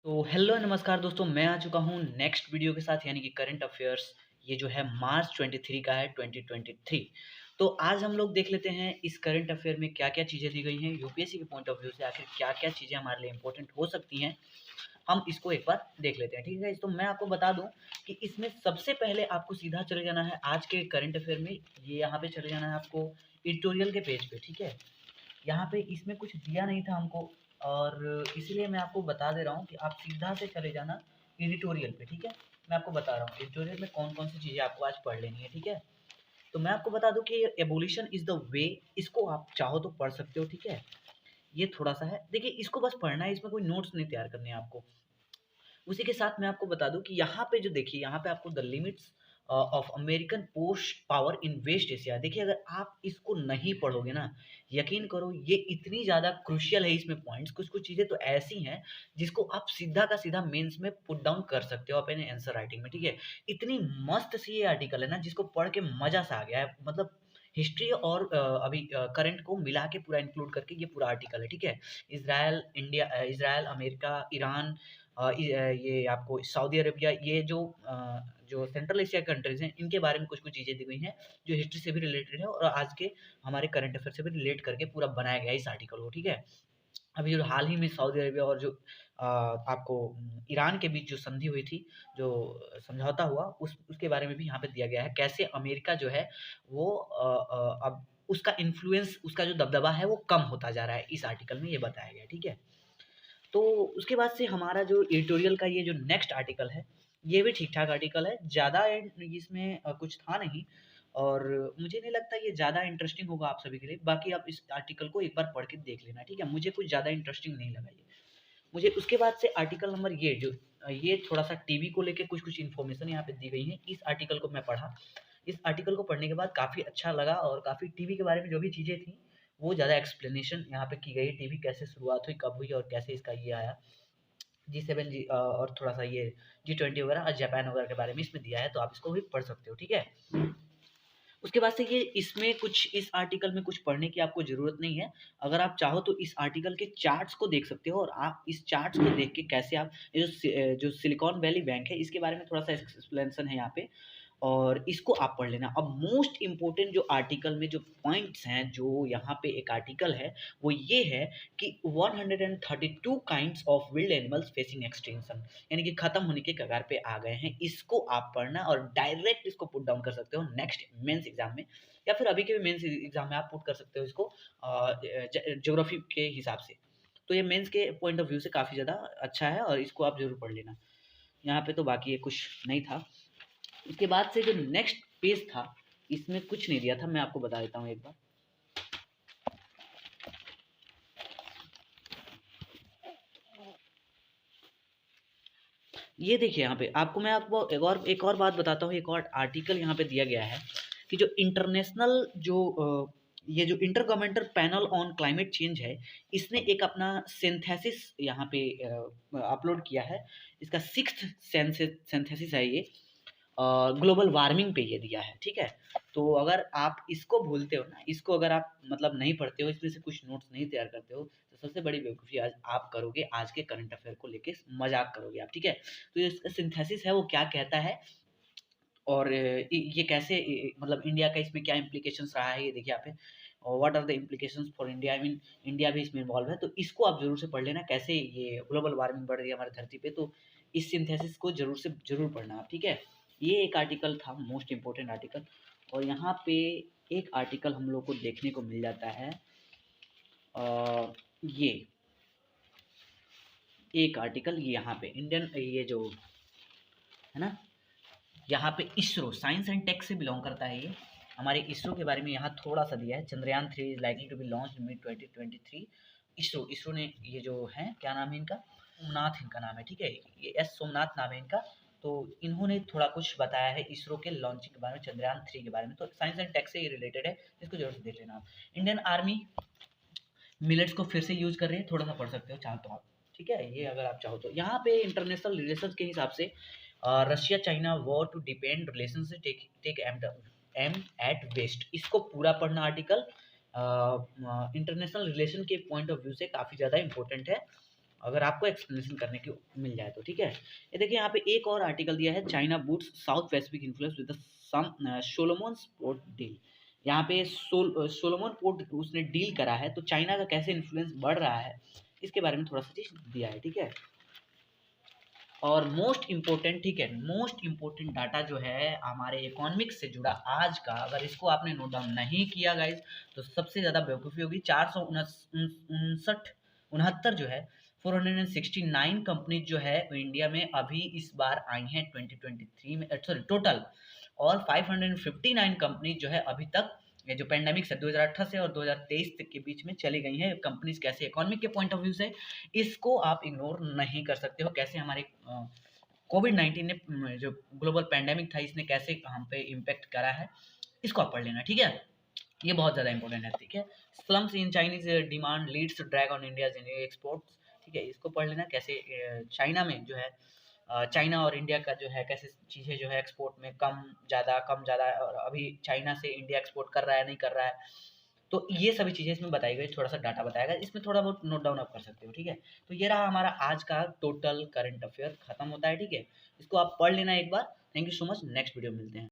तो हेलो नमस्कार दोस्तों, मैं आ चुका हूँ नेक्स्ट वीडियो के साथ यानी कि करंट अफेयर्स। ये जो है मार्च 23 का है 2023। तो आज हम लोग देख लेते हैं इस करंट अफेयर में क्या-क्या चीज़ें दी गई हैं यूपीएससी के पॉइंट ऑफ व्यू से, आखिर क्या-क्या चीज़ें हमारे लिए इम्पोर्टेंट हो सकती हैं। हम इसको एक बार देख लेते हैं, ठीक है? तो मैं आपको बता दूँ कि इसमें सबसे पहले आपको सीधा चले जाना है आज के करंट अफेयर में। ये यहाँ पे चले जाना है आपको एडिटोरियल के पेज पे, ठीक है? यहाँ पे इसमें कुछ दिया नहीं था हमको और इसीलिए मैं आपको बता दे रहा हूँ कि आप सीधा से चले जाना एडिटोरियल पे, ठीक है? मैं आपको बता रहा हूँ एडिटोरियल में कौन-कौन सी चीज़ें आपको आज पढ़ लेनी है, ठीक है? तो मैं आपको बता दूँ कि एबोलिशन इज़ द वे, इसको आप चाहो तो पढ़ सकते हो, ठीक है? ये थोड़ा-सा है, देखिए इसको बस पढ़ना है, इसमें कोई नोट्स नहीं तैयार करने हैं आपको। उसी के साथ मैं आपको बता दूँ कि यहाँ पे जो देखिए यहाँ पे आपको the limits of American post power in West Asia, देखिए अगर आप इसको नहीं पढ़ोगे ना, यकीन करो ये इतनी ज़्यादा क्रूशियल है इसमें पॉइंट्स, कुछ-कुछ चीज़ें तो ऐसी हैं जिसको आप सीधा का सीधा मेंस में पुट डाउन कर सकते हो अपने आंसर राइटिंग में, ठीक है? इतनी मस्त सी ये आर्टिकल है ना जिसको पढ़ के मज़ा सा आ गया है, मतलब हिस्ट्री और अभी करंट को मिला के पूरा इंक्लूड करके ये पूरा आर्टिकल है, ठीक है? इज़राइल, अमेरिका, ईरान, ये आपको सऊदी अरेबिया, ये जो सेंट्रल एशिया कंट्रीज़ हैं, इनके बारे में कुछ-कुछ चीज़ें दी गई हैं, जो हिस्ट्री से भी रिलेटेड है और आज के हमारे करंट अफेयर से भी रिलेट करके पूरा बनाया गया है इस आर्टिकल को, ठीक है? अभी जो हाल ही में सऊदी अरेबिया और जो आपको ईरान के बीच जो संधि हुई थी, जो समझौता हुआ, उसके बारे में भी यहाँ पे दिया गया है। कैसे अमेरिका जो है वो अब उसका इन्फ्लुएंस, उसका जो दबदबा है, वो कम होता जा रहा है, इस आर्टिकल में ये बताया गया है, ठीक है? तो उसके बाद से हमारा जो एडिटोरियल का ये जो नेक्स्ट आर्टिकल है, ये भी ठीक-ठाक आर्टिकल है। ज़्यादा इसमें कुछ था नहीं और मुझे नहीं लगता ये ज़्यादा इंटरेस्टिंग होगा आप सभी के लिए। बाकी आप इस आर्टिकल को एक बार पढ़ के देख लेना, ठीक है? मुझे कुछ ज़्यादा इंटरेस्टिंग नहीं लगा ये। मुझे उसके बाद से आर्टिकल नंबर ये जो ये थोड़ा-सा टीवी को लेके कुछ-कुछ इन्फॉर्मेशन यहाँ पे दी गई है। इस आर्टिकल को मैं पढ़ा। इस आर्टिकल को पढ़ने के बाद काफ़ी अच्छा लगा और काफ़ी टीवी के बारे में जो भी चीज़ें थी, वो ज़्यादा एक्सप्लेनेशन यहाँ पे की गई है। टीवी कैसे शुरुआत हुई, कब हुई और कैसे इसका ये आया। जी7 और थोड़ा-सा ये जी20 वगैरह और जापान वगैरह के बारे में इसमें दिया है, तो आप इसको भी पढ़ सकते हो, ठीक है? उसके बाद से ये इसमें कुछ इस आर्टिकल में कुछ पढ़ने की आपको ज़रूरत नहीं है। अगर आप चाहो तो इस आर्टिकल के चार्ट्स को देख सकते हो और आप इस चार्ट्स को देख के कैसे आप ये जो सिलिकॉन वैली बैंक है, इसके बारे में थोड़ा-सा एक्सप्लेनेशन है यहाँ पे और इसको आप पढ़ लेना। अब मोस्ट इम्पोर्टेंट जो आर्टिकल में जो पॉइंट्स हैं, जो यहाँ पे एक आर्टिकल है, वो ये है कि 132 kinds of wild animals facing extinction, यानी कि खत्म होने के कगार पे आ गए हैं। इसको आप पढ़ना और डायरेक्ट इसको पुट डाउन कर सकते हो नेक्स्ट मेंस एग्ज़ाम में या फिर अभी के भी मेंस एग्ज़ाम में आप पुट कर सकते हो इसको ज्योग्राफी के हिसाब से। तो ये मेंस के पॉइंट ऑफ व्यू से काफ़ी ज़्यादा अच्छा है और इसको आप ज़रूर पढ़ लेना। यहाँ पे तो बाकी ये कुछ नहीं था। उसके बाद से जो नेक्स्ट पेज था, इसमें कुछ नहीं दिया था, मैं आपको बता देता हूँ एक बार। ये देखिए यहाँ पे मैं आपको एक और बात बताता हूँ, एक और आर्टिकल यहाँ पे दिया गया है कि जो इंटरनेशनल ये जो intergovernmental panel on climate change है, इसने एक अपना सिंथेसिस यहाँ पे अपलोड किया है। इसका 6th सिंथेसिस है ये। ग्लोबल वार्मिंग पे ये दिया है, ठीक है? तो अगर आप इसको भूलते हो ना, इसको अगर आप मतलब नहीं पढ़ते हो, इसमें से कुछ नोट्स नहीं तैयार करते हो, तो सबसे बड़ी बेवकूफ़ी आज आप करोगे, आज के करंट अफ़ेयर को लेके मज़ाक करोगे आप, ठीक है? तो ये इसका सिंथेसिस है, वो क्या कहता है और ये कैसे मतलब इंडिया का इसमें क्या इम्प्लीकेशंस रहा है, ये देखिए यहाँ पे और what are the implications for India, I mean India भी इसमें इन्वॉल्व है, तो इसको आप ज़रूर से पढ़ लेना, कैसे ये ग्लोबल वार्मिंग बढ़ रही है हमारी धरती पे, तो इस सिंथेसिस को ज़रूर से ज़रूर पढ़ना आप, ठीक है? ये एक आर्टिकल था, मोस्ट इम्पोर्टेंट आर्टिकल और यहाँ पे एक आर्टिकल हम लोग को देखने को मिल जाता है ये एक आर्टिकल यहाँ पे इंडियन ये जो है ना, यहाँ पे इसरो साइंस एंड टेक से बिलोंग करता है ये। हमारे इसरो के बारे में यहाँ थोड़ा-सा दिया है, Chandrayaan 3 is likely to be launched in mid 2023। ISRO ने ये जो है, क्या नाम है इनका? सोमनाथ इनका नाम है, ठीक है? ये एस सोमनाथ नाम है इनका। तो इन्होंने थोड़ा कुछ बताया है इसरो के लॉन्चिंग के बारे में, चंद्रयान 3 के बारे में, तो साइंस एंड टेक से ये रिलेटेड है, इसको ज़रूर से देख लेना आप। इंडियन आर्मी मिलेट्स को फिर से यूज़ कर रही है, थोड़ा-सा पढ़ सकते हो चाहो तो आप, ठीक है? ये अगर आप चाहो तो। यहाँ पे इंटरनेशनल रिलेशंस के हिसाब से Russia China war to depend relation से take take M at west, इसको पूरा पढ़ना आर्टिकल इंटरनेशनल रिलेशन के पॉइंट ऑफ व्यू से काफ़ी ज़्यादा इंपॉर्टेंट है। अगर आपको एक्सप्लेनेशन करने की मिल जाए तो, ठीक है। ये देखिए यहाँ पे एक और आर्टिकल दिया है, China boots South Pacific influence with the some Solomon port deal. यहाँ पे सोलोमन पोर्ट उसने डील करा है, तो चाइना का कैसे इन्फ्लुएंस बढ़ रहा है इसके बारे में थोड़ा सा चीज दिया है, ठीक है। और मोस्ट इम्पोर्टेंट, ठीक है, मोस्ट इम्पोर्टेंट डाटा जो है हमारे इकोनॉमिक्स से जुड़ा आज का, अगर इसको आपने नोट डाउन नहीं किया गाइज तो सबसे ज़्यादा बेवकूफ़ी होगी। 469 जो है 469 कंपनीज जो है इंडिया में अभी इस बार आई हैं 2023 में, सॉरी टोटल, और 559 कंपनीज जो है अभी तक, ये जो पेंडेमिक से 2018 से और 2023 तक के बीच में चली गई हैं कंपनीज, कैसे इकोनॉमिक के पॉइंट ऑफ व्यू से इसको आप इग्नोर नहीं कर सकते हो। कैसे हमारे कोविड-19 ने जो ग्लोबल पैंडेमिक था इसने कैसे हम पे इम्पैक्ट करा है, इसको आप पढ़ लेना, ठीक है। ये बहुत ज़्यादा इंपॉर्टेंट है, ठीक है। Slums in Chinese demand leads to drag on India's exports, ठीक है, इसको पढ़ लेना। कैसे चाइना में जो है चाइना और इंडिया का जो है कैसे चीज़ें जो है एक्सपोर्ट में कम ज़्यादा, और अभी चाइना से इंडिया एक्सपोर्ट कर रहा है नहीं कर रहा है, तो ये सभी चीज़ें इसमें बताई गई, थोड़ा सा डाटा बताया गया, इसमें थोड़ा बहुत नोट डाउन आप कर सकते हो, ठीक है। तो ये रहा हमारा आज का टोटल करंट अफेयर, खत्म होता है, ठीक है। इसको आप पढ़ लेना एक बार। Thank you so much, next video में मिलते हैं।